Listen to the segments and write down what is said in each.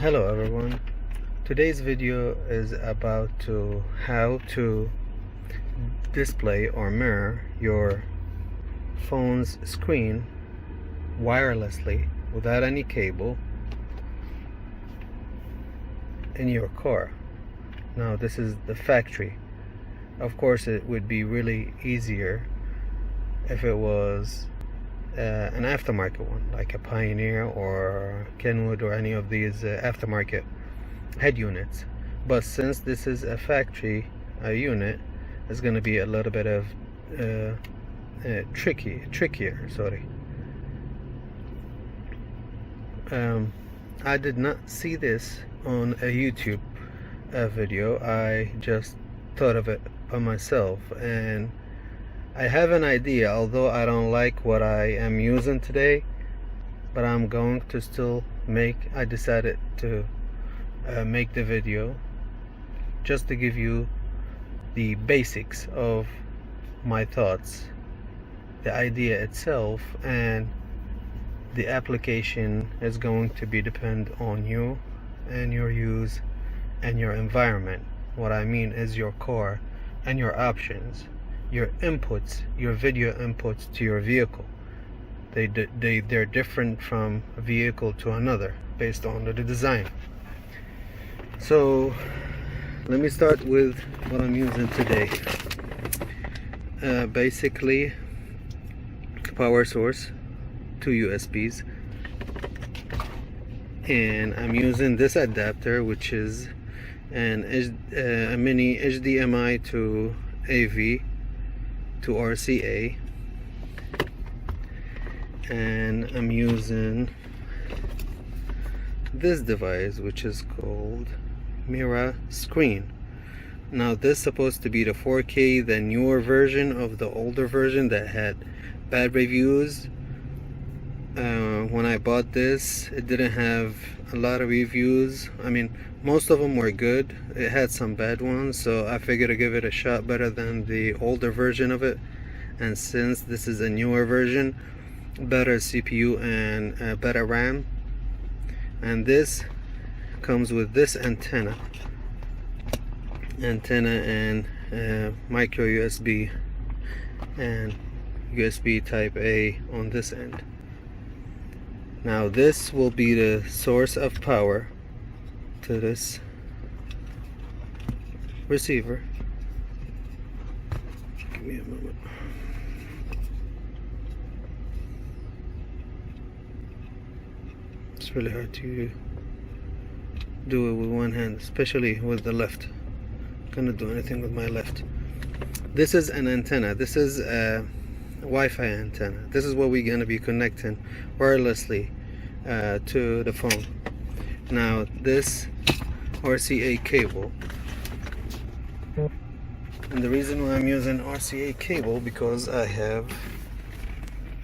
Hello everyone. Today's video is about how to display or mirror your phone's screen wirelessly without any cable in your car. Now this is the factory. Of course it would be really easier if it was an aftermarket one, like a Pioneer or Kenwood or any of these aftermarket head units. But since this is a factory unit, it's going to be a little bit of trickier. Sorry. I did not see this on a YouTube video. I just thought of it by myself, and I have an idea, although I don't like what I am using today, but I'm going to still I decided to make the video just to give you the basics of my thoughts, the idea itself, and the application is going to be depend on you and your use and your environment. What I mean is your car and your options, your inputs, your video inputs to your vehicle. They're different from a vehicle to another based on the design. So let me start with what I'm using today. Basically, power source, 2 USBs, and I'm using this adapter, which is a mini HDMI to AV to RCA, and I'm using this device, which is called Miracast. Now this is supposed to be the 4K, the newer version of the older version that had bad reviews. When I bought this, it didn't have a lot of reviews. I mean, most of them were good. It had some bad ones, so I figured to give it a shot better than the older version of it. And since this is a newer version, better CPU and better RAM, and this comes with this antenna and micro USB and USB type A on this end. Now this will be the source of power to this receiver. Give me a moment. It's really hard to do it with one hand, especially with the left. I'm gonna do anything with my left. This is an antenna. This is a Wi-Fi antenna. This is what we're gonna be connecting wirelessly to the phone. Now this RCA cable, and the reason why I'm using RCA cable, because I have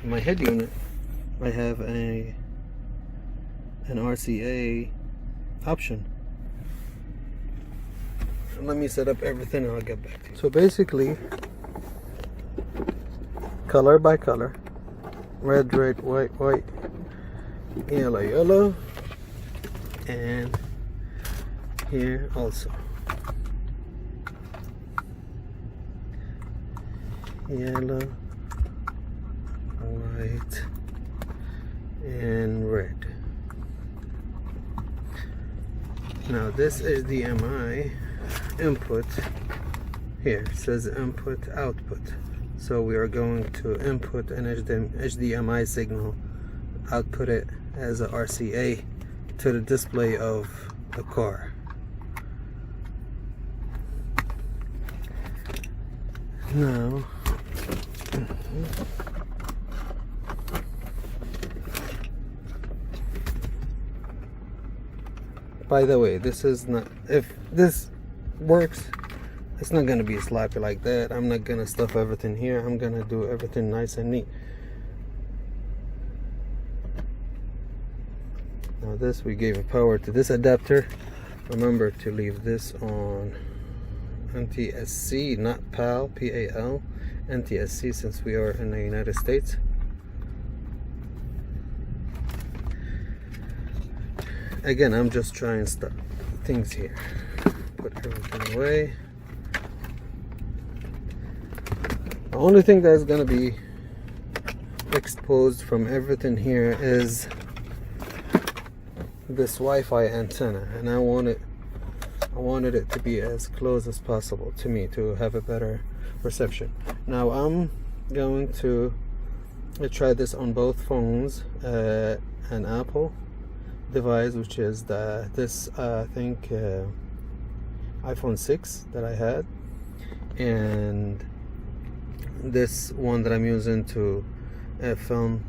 my head unit, I have an RCA option. Let me set up everything and I'll get back to you. So basically, color by color, red, white, yellow, and here also yellow, white, and red. Now this is the HDMI input. Here it says input output, so we are going to input an HDMI signal, output it as a RCA to the display of the car. Now by the way, this is not, if this works, it's not gonna be sloppy like that. I'm not gonna stuff everything here. I'm gonna do everything nice and neat. Now this, we gave a power to this adapter. Remember to leave this on NTSC, not PAL, PAL, NTSC, since we are in the United States. again, I'm just trying things here. Put everything away. The only thing that's gonna be exposed from everything here is this Wi-Fi antenna, and I wanted it to be as close as possible to me to have a better reception. Now I'm going to try this on both phones, an Apple device, which is this I think iPhone 6 that I had, and this one that I'm using to film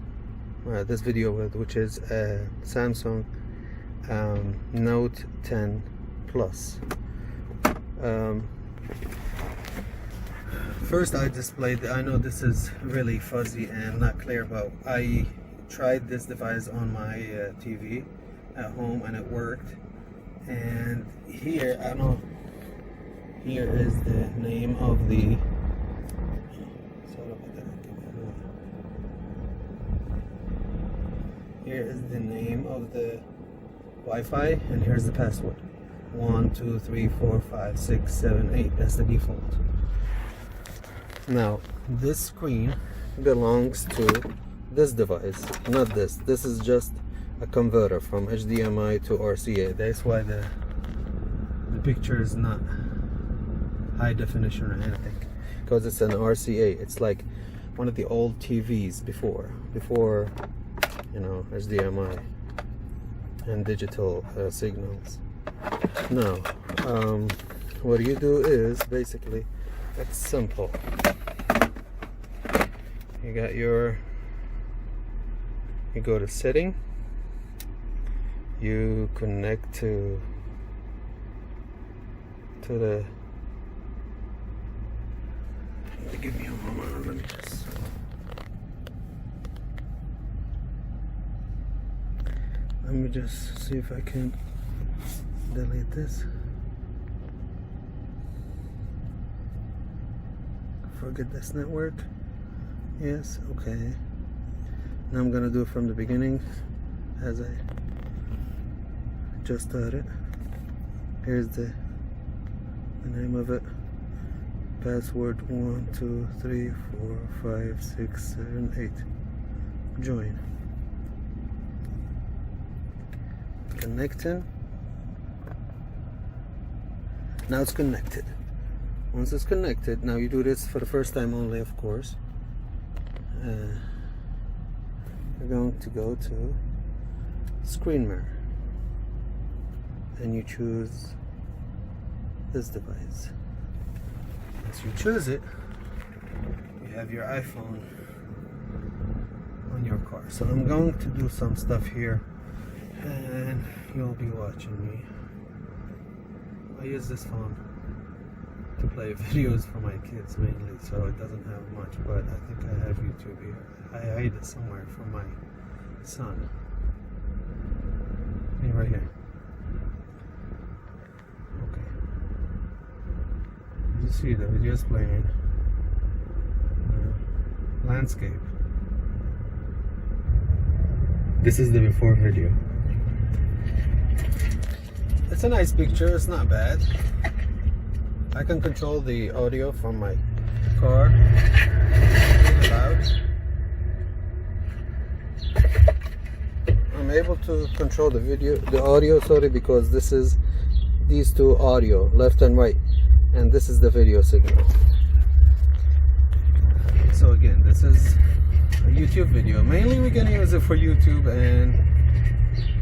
this video with, which is a Samsung Note 10 Plus. First I displayed, I know this is really fuzzy and not clear, but I tried this device on my TV at home and it worked. And here, I don't know, here is the name of the, here is the name of the Wi-Fi, and here's the password. 1 2 3 4 5 6 7 8. That's the default. Now this screen belongs to this device, not this. This is just a converter from HDMI to RCA. That's why the picture is not high definition or anything, because it's an RCA. It's like one of the old TVs before you know, HDMI and digital signals. Now what you do is basically, it's simple. You got your, you go to setting, you connect to the, give me a moment, let me just see if I can delete this. Forget this network. Yes, okay. Now I'm gonna do it from the beginning as I just started. Here's the name of it. Password 1 2 3 4 5 6 7 8. Join. Connecting. Now it's connected. Once it's connected, now you do this for the first time only, of course. You're going to go to screen mirror and you choose this device. Once you choose it, you have your iPhone on your car. So I'm going to do some stuff here and you'll be watching me. I use this phone to play videos for my kids mainly, so it doesn't have much, but I think I have YouTube here. I hide it somewhere from my son. Hey, right here. Okay. You see the video's playing. Landscape. This is the before video. It's a nice picture, it's not bad. I can control the audio from my car. It's loud. I'm able to control the audio, sorry, because this is these two audio, left and right, and this is the video signal. So again, this is a YouTube video. Mainly we can use it for YouTube and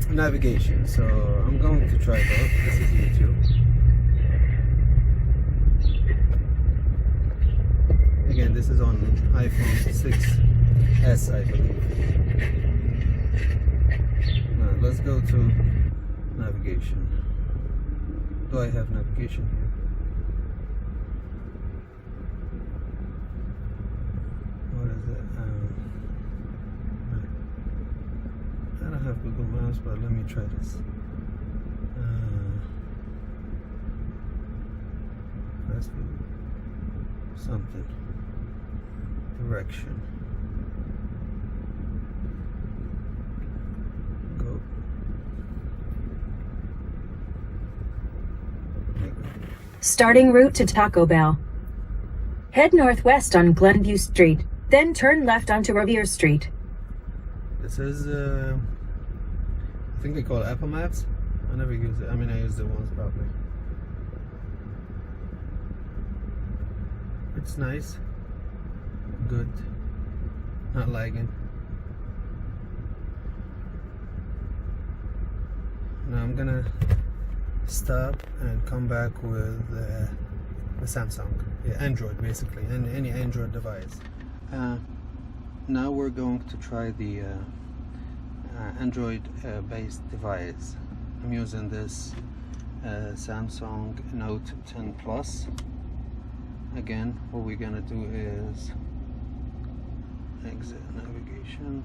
navigation, so I'm going to try both. This is YouTube. Again, this is on iPhone 6s, I believe. Now let's go to navigation. Do I have navigation here? What is it? I don't have Google Maps, but let me try this. Let's do something. Direction. Go. Starting route to Taco Bell. Head northwest on Glenview Street, then turn left onto Revere Street. This is, I think they call it Apple Maps. I never use it. I mean, I used it once probably. It's nice. Good. Not lagging. Now I'm gonna stop and come back with the Samsung, yeah, Android basically, and any Android device. Now we're going to try the Android based device. I'm using this Samsung Note 10 Plus. Again, what we're gonna do is exit navigation.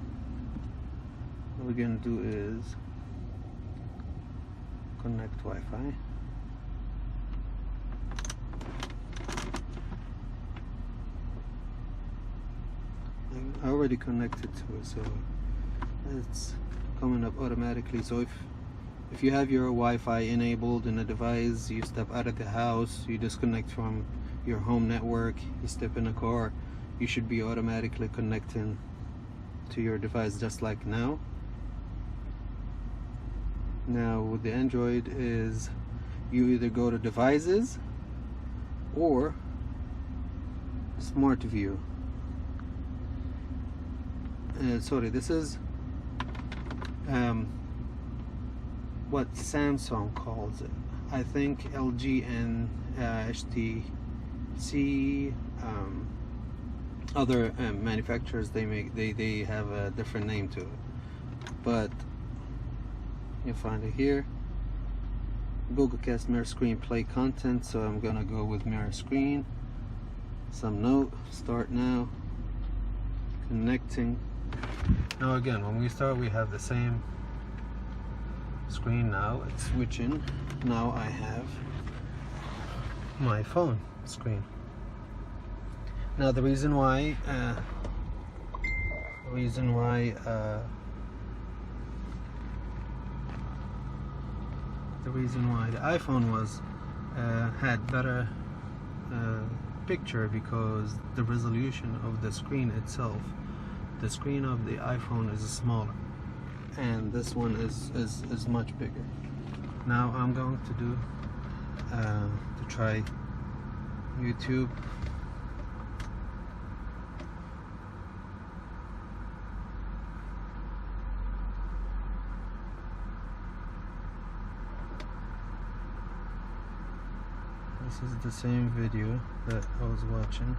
What we're gonna do is connect Wi-Fi. I already connected to it, so it's coming up automatically. So if you have your Wi-Fi enabled in a device, you step out of the house, you disconnect from your home network, you step in a car, you should be automatically connecting to your device just like now. Now with the Android is you either go to devices or smart view. Sorry, this is what Samsung calls it. I think LG and HTC, other manufacturers, they have a different name to it, but you'll find it here. Google Cast mirror screen play content, so I'm gonna go with mirror screen. Some note, start now, connecting. Now again, when we start, we have the same screen. Now it's switching. Now I have my phone screen. Now the reason why the iPhone was had better picture, because the resolution of the screen itself, the screen of the iPhone is smaller, and this one is much bigger. Now I'm going to do to try YouTube. This is the same video that I was watching.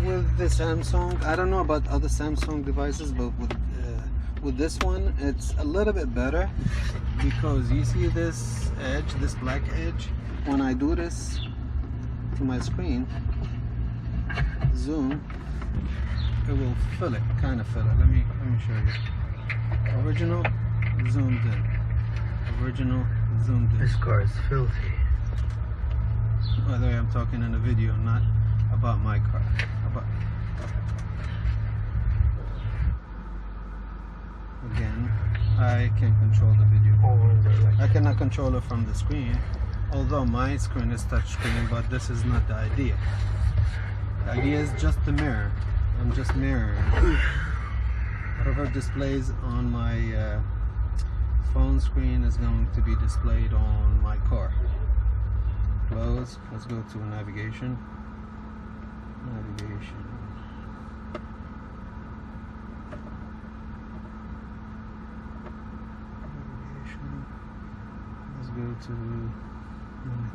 With the Samsung, I don't know about other Samsung devices, but with this one, it's a little bit better, because you see this edge, this black edge. When I do this to my screen, zoom, it will fill it, kind of fill it. Let me show you. Original, zoomed in. Original, zoomed in. This car is filthy. By the way, I'm talking in a video, not about my car. Again, I can control the video. I cannot control it from the screen, although my screen is touch screen, but this is not the idea. The idea is just the mirror. I'm just mirroring. Whatever displays on my phone screen is going to be displayed on my car. Close. Let's go to navigation. Navigation. Let's go to anything.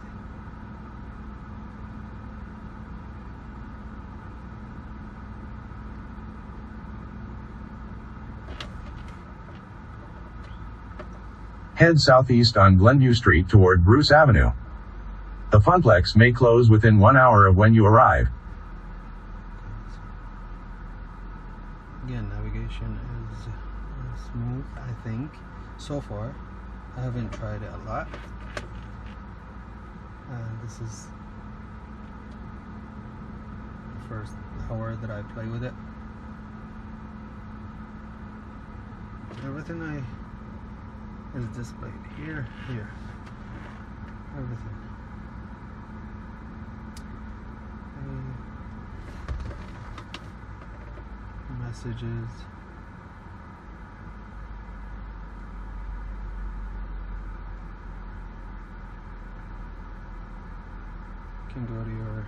Head southeast on Glenview Street toward Bruce Avenue. The Funplex may close within 1 hour of when you arrive. think so far. I haven't tried it a lot. This is the first hour that I play with it. Everything is displayed here, everything. Messages. You can go to your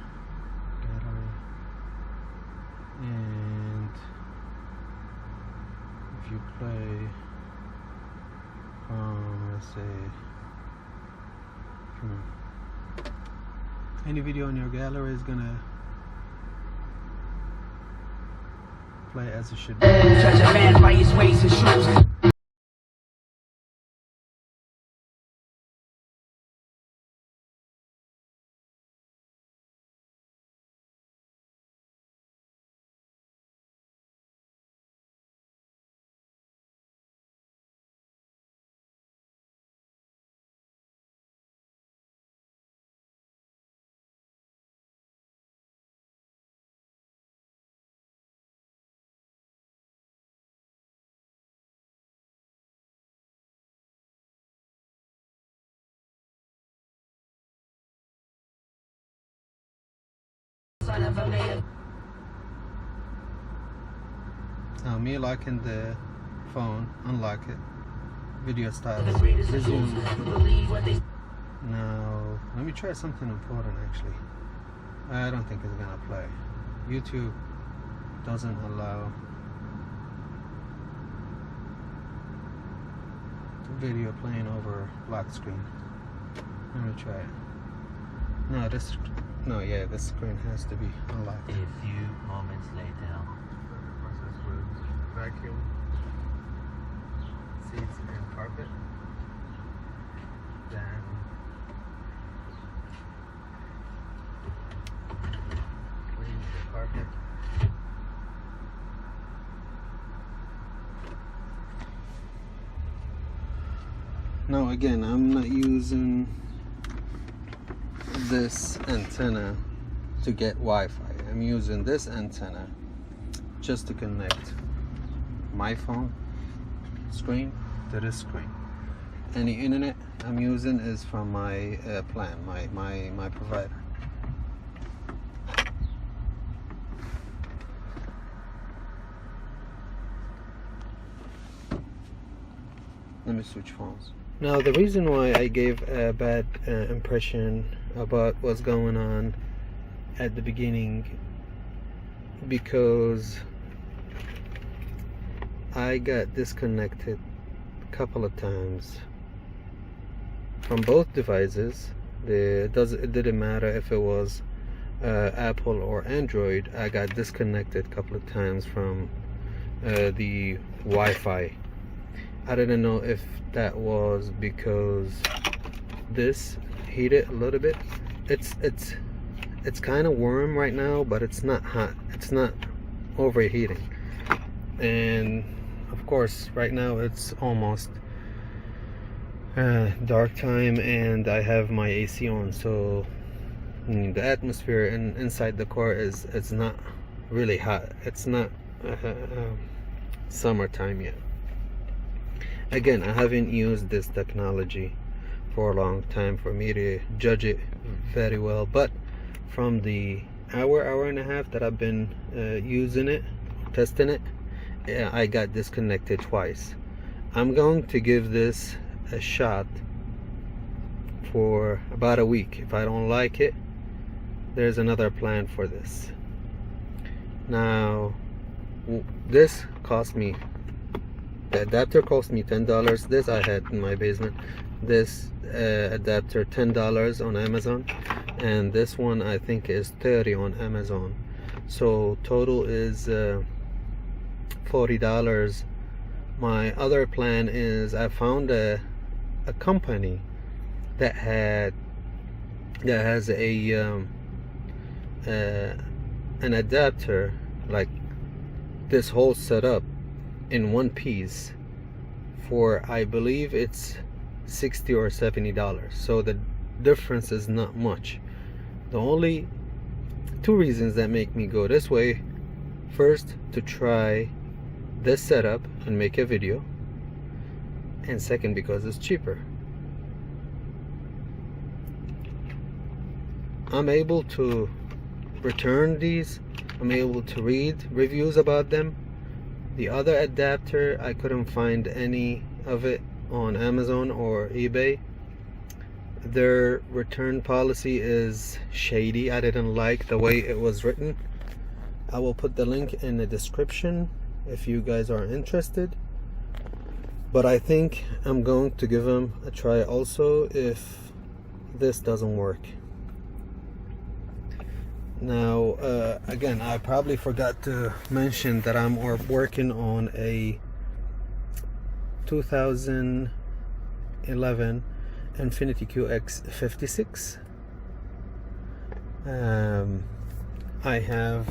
gallery, and if you play from, let's say, any video in your gallery is gonna play as it should be. Judge a man by his ways and shoes. Now me locking the phone, unlock it, video stops, resume. Now let me try something important actually. I don't think it's gonna play. YouTube doesn't allow video playing over lock screen. Let me try it. No, this screen has to be unlocked. A few moments later. Process with vacuum, seats and carpet. Then clean the carpet. Now again, I'm not using this antenna to get Wi-Fi. I'm using this antenna just to connect my phone screen to this screen. Any internet I'm using is from my plan, my provider. Let me switch phones. Now the reason why I gave a bad impression about what's going on at the beginning, because I got disconnected a couple of times from both devices. It didn't matter if it was Apple or Android. I got disconnected a couple of times from the Wi-Fi. I didn't know if that was because this heated a little bit. It's kind of warm right now, but it's not hot. It's not overheating. And of course, right now it's almost dark time, and I have my AC on, so the atmosphere inside the car it's not really hot. It's not summertime yet. Again, I haven't used this technology for a long time for me to judge it very well, but from the hour and a half that I've been using it, testing it, I got disconnected twice. I'm going to give this a shot for about a week. If I don't like it, there's another plan for this. Now this cost me, the adapter cost me $10. This I had in my basement. This adapter $10 on Amazon, and this one I think is $30 on Amazon. So total is $40. My other plan is I found a company that has an adapter like this whole setup in one piece for, I believe it's $60 or $70. So the difference is not much. The only two reasons that make me go this way: first, to try this setup and make a video, and second, because it's cheaper. I'm able to return these. I'm able to read reviews about them. The other adapter, I couldn't find any of it on Amazon or eBay. Their return policy is shady. I didn't like the way it was written. I will put the link in the description if you guys are interested. But I think I'm going to give them a try also if this doesn't work. Now, again, I probably forgot to mention that I'm working on a 2011 Infiniti QX56. I have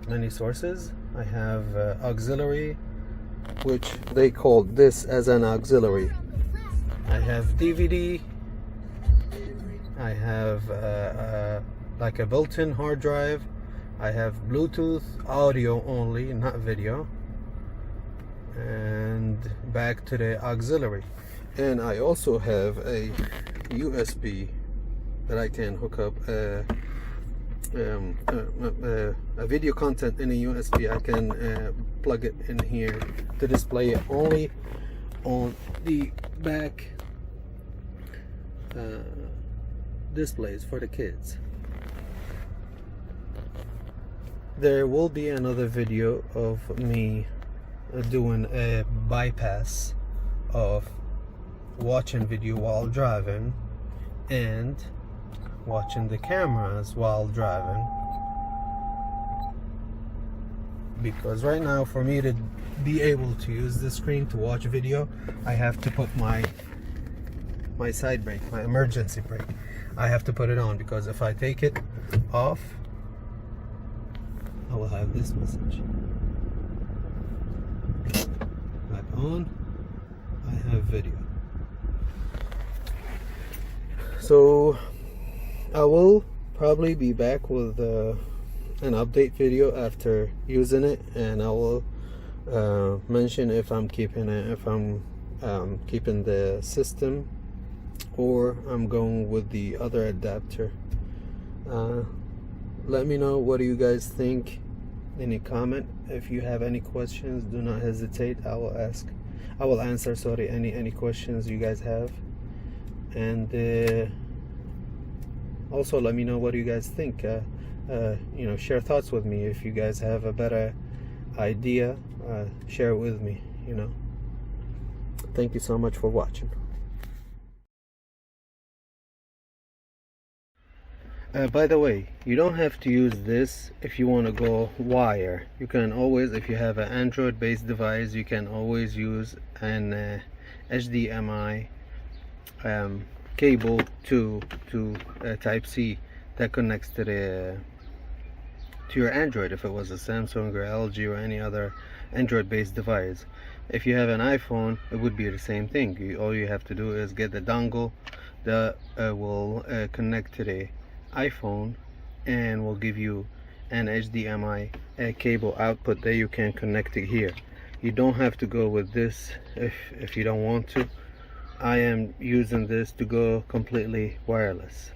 many sources. I have auxiliary, which they called this as an auxiliary. I have DVD. I have like a built-in hard drive. I have Bluetooth audio only, not video, and back to the auxiliary. And I also have a USB that I can hook up a video content in a USB. I can plug it in here to display it only on the back displays for the kids. There will be another video of me doing a bypass of watching video while driving and watching the cameras while driving, because right now, for me to be able to use the screen to watch video, I have to put my side brake, my emergency brake, I have to put it on, because if I take it off, I will have this message. Back on, I have video. So I will probably be back with an update video after using it, and I will mention if I'm keeping it, if I'm keeping the system, or I'm going with the other adapter. Let me know, what do you guys think? Any comment? If you have any questions, do not hesitate. I will answer any questions you guys have. And also let me know, what do you guys think? Share thoughts with me. If you guys have a better idea, share it with me. Thank you so much for watching. By the way, you don't have to use this if you want to go wire. You can always, if you have an Android based device, you can always use an HDMI cable to Type-C that connects to your Android, if it was a Samsung or LG or any other Android based device. If you have an iPhone, it would be the same thing. All you have to do is get the dongle that will connect to the iPhone and will give you an HDMI cable output that you can connect it here. You don't have to go with this if you don't want to. I am using this to go completely wireless.